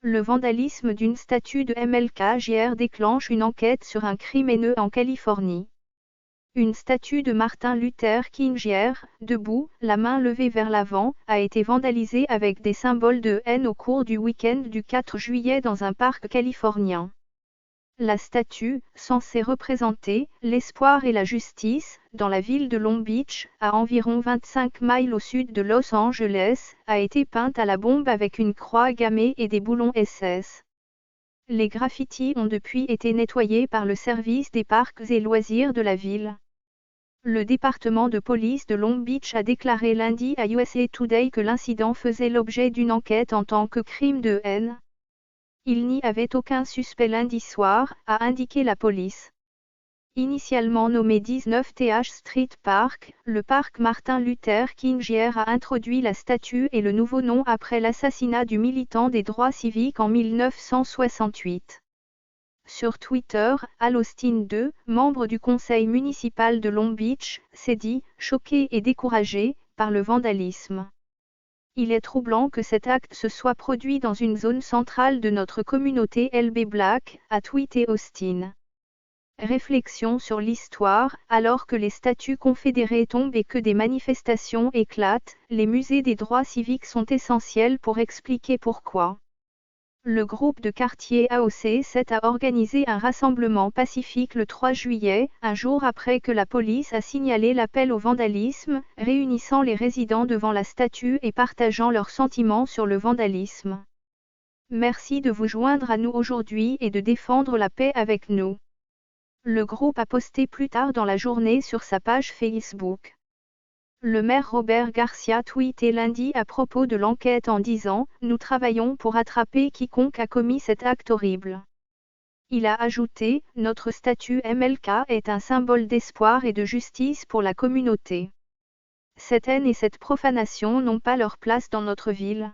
Le vandalisme d'une statue de MLK Jr. déclenche une enquête sur un crime haineux en Californie. Une statue de Martin Luther King Jr., debout, la main levée vers l'avant, a été vandalisée avec des symboles de haine au cours du week-end du 4 juillet dans un parc californien. La statue, censée représenter l'espoir et la justice, dans la ville de Long Beach, à environ 25 miles au sud de Los Angeles, a été peinte à la bombe avec une croix gammée et des boulons SS. Les graffitis ont depuis été nettoyés par le service des parcs et loisirs de la ville. Le département de police de Long Beach a déclaré lundi à USA Today que l'incident faisait l'objet d'une enquête en tant que crime de haine. Il n'y avait aucun suspect lundi soir, a indiqué la police. Initialement nommé 19 TH Street Park, le parc Martin Luther King Jr. a introduit la statue et le nouveau nom après l'assassinat du militant des droits civiques en 1968. Sur Twitter, Al Austin II, membre du conseil municipal de Long Beach, s'est dit « choqué et découragé » par le vandalisme. Il est troublant que cet acte se soit produit dans une zone centrale de notre communauté LB Black, a tweeté Austin. Réflexion sur l'histoire, alors que les statues confédérées tombent et que des manifestations éclatent, les musées des droits civiques sont essentiels pour expliquer pourquoi. Le groupe de quartier AOC 7 a organisé un rassemblement pacifique le 3 juillet, un jour après que la police a signalé l'appel au vandalisme, réunissant les résidents devant la statue et partageant leurs sentiments sur le vandalisme. Merci de vous joindre à nous aujourd'hui et de défendre la paix avec nous. Le groupe a posté plus tard dans la journée sur sa page Facebook. Le maire Robert Garcia tweeté lundi à propos de l'enquête en disant « Nous travaillons pour attraper quiconque a commis cet acte horrible ». Il a ajouté « Notre statue MLK est un symbole d'espoir et de justice pour la communauté. Cette haine et cette profanation n'ont pas leur place dans notre ville.